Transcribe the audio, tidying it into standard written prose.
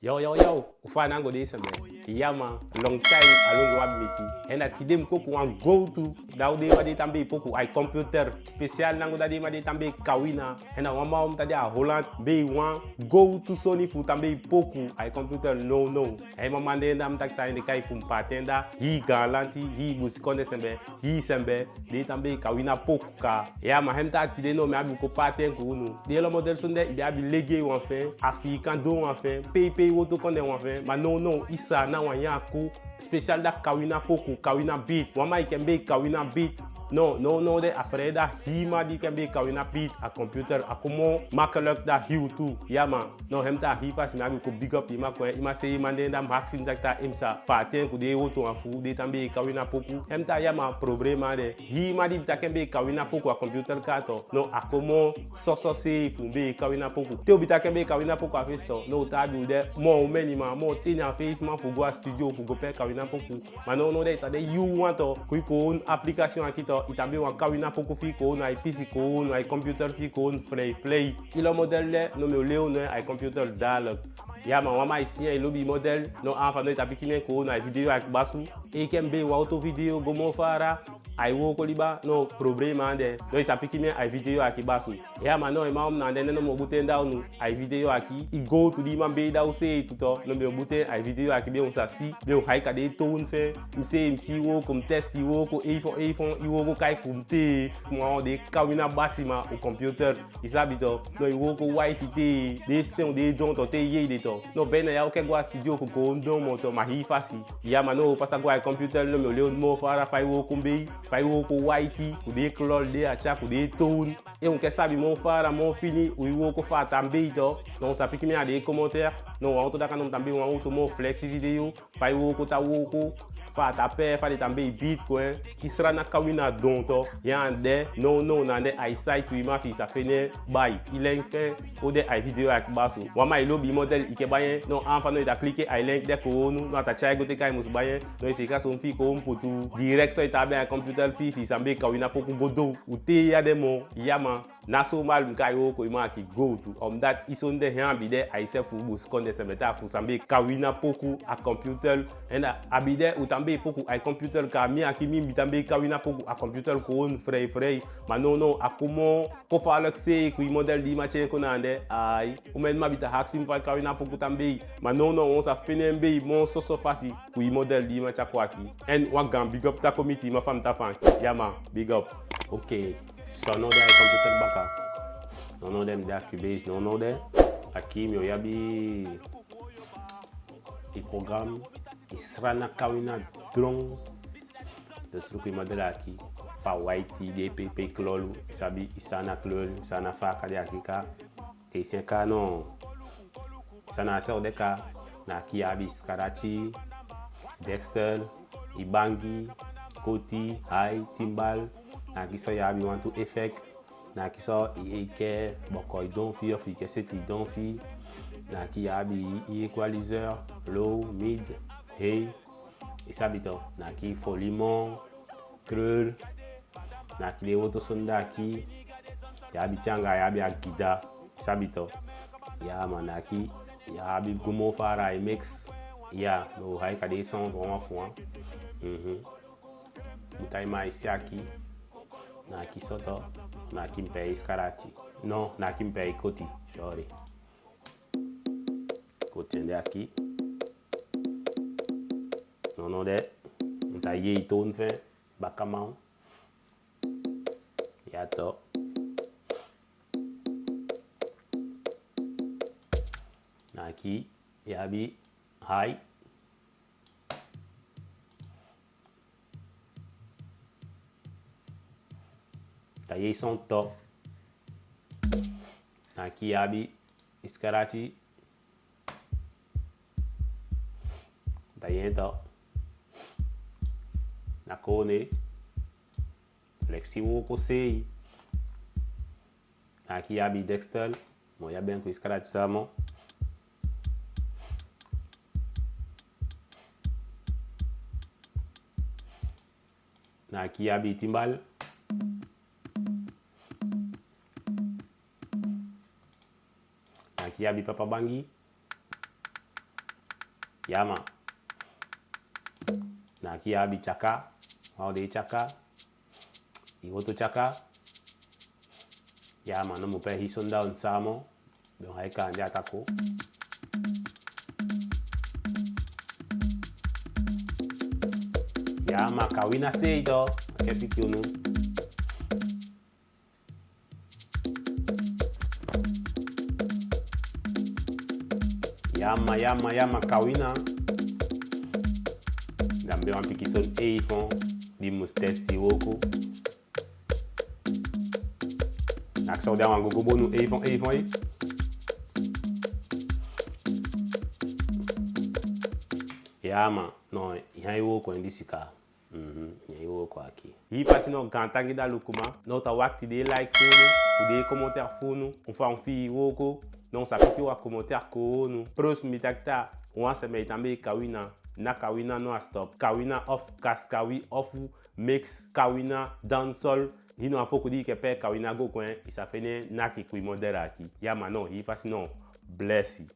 Yo, ufana ngo desa man. Yama, long time along wab miti. En dat idem koku wan go to. Daude ma de tambe poku ai computer special nango dade ma de tambe kawina. En na wama om tade a Holland be wan go to Sony fu tambe poku ai computer no. Ai mama de ndam takta inde kai fu patenda. Hi galanti, hi busikonde sembe, hi sembe de tambe kawina poku ka. Yama hemta tide no me abi ko paten ko unu. De lo model sonde ibe abi lege wan fe, afi kan do wan fe, pe woto konde wan fe, ma no isa na wan yaku special da kawina poku, kawina beat. Wama ikembe kawina beat. No, de après da hima die kembe kawina beat a computer a komo makkelijk da hiu toe. Ja man, no hemta hipa si nabi ko big up ima ko ima se mande da maxim dakta imsa paten ku de woto afu de tambe kawina poku. Hemta ya ma problema de hima di bita kembe kawina poku a computer kato. No a komo so se fu be kawina poku. Te bita kembe kawina poku a festo. No ta du de mo menima mo tina face ma fu go studio fu go pe kawina poku. Ma no de sa de you want to ku ko application akito itambe wan kawina poku fi ko na PC ko na computer fi ko play ilo model le no me leo no ai computer dialog ya ma wama ici e lobby model no afa no itapikine ko na video ak basu e kembe wa auto video go mo fara ai wo ko liba no problema de no isapikine ai video ak basu ya ma no e ma om na de no mo buten down ai video aki I go to di man be da o se tuto no me buten ai video ak be on sa si be on hai ka de tone fe mc wo kom test wo ko iPhone iwo go kai kumte mo de kawina basima o computer isabito no iwo ko white te de stem de don to te ye de to no bena ya o ke go studio ko ko ndo mo to ma hi fasi ya ma no pasa go ai computer no me le mo fara fa iwo ko be fa iwo ko white ku de color de acha ku de tone e on ke sabi mo fara mo fini o iwo ko fa tambe to no sa piki me a de commentaire no auto da kanom tambe wan auto mo flex video fa iwo ko ta wo ko fa tape fa de tambe bitcoin ki sera na kawina donto yande no na de ai site wi ma fi sa fene bay ilen fe o de ai video ak baso wa ma ilo bi model ike bayen no anfa no ita cliquer ai link de ko nu no ta chai go te kai mus bayen no se ka son fi ko mputu direct so ita be computer fi sambe kawina poku godo ute ya demo yama naso mal nkai wo ko ima ki go to that isonde han bi de ai se fu bus konde se meta fu sambe kawina poku a computer enda abide utambe poku ai computer ka mi akimi bitambe kawina poku a computer ko on frei ma no akomo ko fa alexei ku model di ma chen ko nande ai o men ma bita haksim fa kawina poku tambe ma no on sa fenembe mon so fasi ku model di ma chakwaki en wa gam big up ta committee ma fam ta fan yama big up okay. So no de computer baka. No dem da Cubase, no de. Aqui meu yabi i program isra na kawina drone. Dus look model aqui. Fa white DPP klolu, sabi isana klolu, sana fa kadi akika. Te senka no. Sana ser de ka na ki yabi Scratchy, Dexter, Ibangi, Koti, High, Timbal. Na kiso ya bi want to effect na kiso ike bokoy don fi of ike seti don fi na ki ya bi equalizer low mid high isabito na ki folimon creux na ki le auto sonda ki ya bi tianga ya bi agida isabito ya manaki ya bi gumo fara mix ya no hay ka de son vraiment fou mutai mai siaki na kisoto na kimpei Scratchy no na kimpei Koti sorry Koti ende aqui no de tá aí tone fe bakamau ya to na aqui yabi high taillé son top. Aqui abi Scratchy. Taillé top. Na kone. Flexivo kosei. Aqui abi Dexter. Mo ya ben com Scratch samo. Aqui abi Timbal. Aqui abi Papa Bangi. Yama. Na kia abi chaka. Wao de chaka. Iwoto chaka. Yama no mo pe hisonda on samo. Don hai ka anja tako. Yama kawina seido. Kepikyono. Yama kawina. Dan be wan piki son eifon di mus testi woko. Nak so dan wan gogo bonu eifon e. Yama no ihan woko indisika. Yan woko aqui. E pasi no gantangi da lukuma, no ta wakti de like funu, ou de commentaire funu, on fa on fi woko. Non sa piki wa commentaire ko no. Próximo mitakta, wan se me tambe kawina. Na kawina no a stop. Kawina off kaskawi off mix kawina dancehall. Hino a pouco di que pe kawina go kwen isa fene na ki kui modera aqui. Yama no, hi fasi no. Bless you.